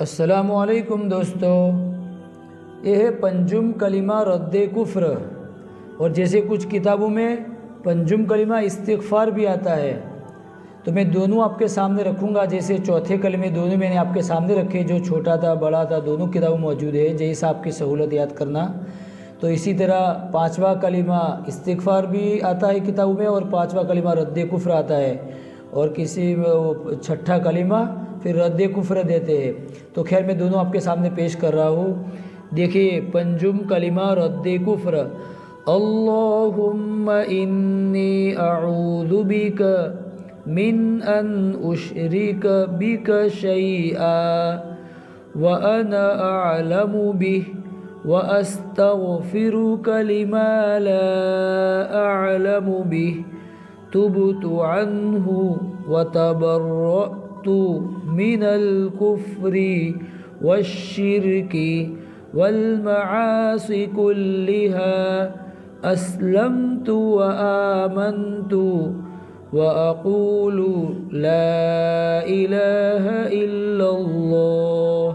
अस्सलामुअलैकुम दोस्तों, यह है पंजुम कलिमा रद्द कुफ्र। और जैसे कुछ किताबों में पंजुम कलिमा इस्तिग़फ़ार भी आता है, तो मैं दोनों आपके सामने रखूँगा। जैसे चौथे कलिमे दोनों मैंने आपके सामने रखे, जो छोटा था बड़ा था दोनों किताबों मौजूद है, जैसा आपकी सहूलत याद करना। तो इसी तरह पाँचवा कलिमा इस्तिग़फ़ार भी आता है किताबों में, और पाँचवा कलिमा रद्द कुफ्र आता है, और किसी में छठा कलिमा फिर रद्द कुफ्र देते हैं। तो खैर मैं दोनों आपके सामने पेश कर रहा हूँ। देखिए, पंजुम कलिमा रद्द कुफ्र। अल्लाहुम्मा इन्नी अऊज़ु बिका मिन अन उशरिका बिका शैआ व अना अअलमु बिह व अस्तग़फिरुका लिमा ला अअलमु बिह तुबतु अन्हु व तबर्रअतु मिनल कुफ्रि वश्शिर्कि वल मआसि कुल्लिहा अस्लमतु व आमन्तु व अक़ूलु ला इलाहा इल्लल्लाह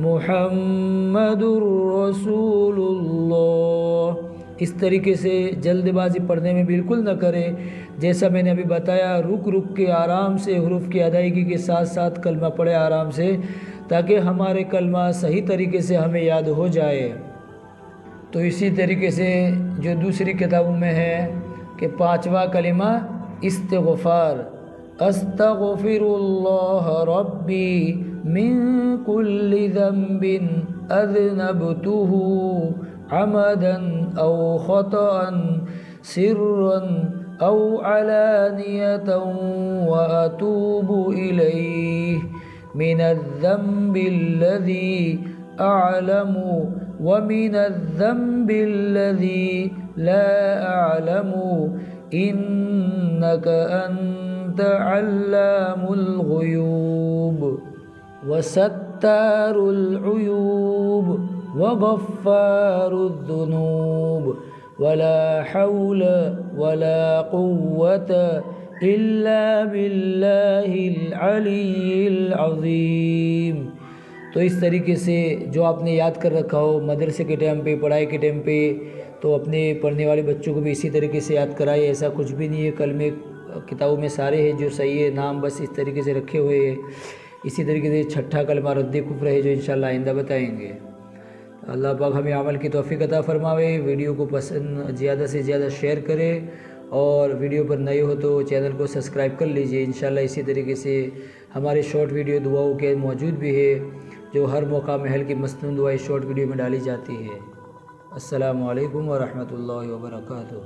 मुहम्मदुर रसूलुल्लाह। इस तरीके से जल्दबाजी पढ़ने में बिल्कुल न करें। जैसा मैंने अभी बताया, रुक रुक के आराम से हुरूफ की अदायगी के साथ साथ कलमा पढ़े आराम से, ताकि हमारे कलमा सही तरीके से हमें याद हो जाए। तो इसी तरीके से जो दूसरी किताबों में है कि पाँचवा कलिमा इस्तिग़फ़ार। अस्तग़फिरुल्लाह रब्बी मिन कुल्लि ज़ंबिन अज़नबतुहु अमदन औ ख़तअन सिर्रन औ अलानियतन व अतूबु इलैहि मिनज़्ज़ंबिल्लज़ी अअलमु व मिनज़्ज़ंबिल्लज़ी ला अअलमु इन्नका अन्त अल्लामुल ग़ुयूब व सत्तारुल उयूब व गफ़्फ़ारुद्दुनूब वला हौल वला क़ुव्वत इल्ला बिल्लाहिल अलिय्यिल अज़ीम। तो इस तरीके से जो आपने याद कर रखा हो मदरसे के टाइम पे, पढ़ाई के टाइम पे, तो अपने पढ़ने वाले बच्चों को भी इसी तरीके से याद कराए। ऐसा कुछ भी नहीं है, कलमे किताबों में सारे हैं जो सही है, नाम बस इस तरीके से रखे हुए हैं। इसी तरीके से छठा कलमा रद्द कुफ्र है, जो इंशाल्लाह आइंदा बताएंगे। अल्लाह पाक हमें अमल की तौफीक अता फरमावे। वीडियो को पसंद ज़्यादा से ज़्यादा शेयर करें, और वीडियो पर नए हो तो चैनल को सब्सक्राइब कर लीजिए। इंशाल्लाह इसी तरीके से हमारे शॉर्ट वीडियो दुआओं के मौजूद भी है, जो हर मौका महल की मसनून दुआएं शॉर्ट वीडियो में डाली जाती है। अस्सलामु अलैकुम व रहमतुल्लाहि व बरकातुहू।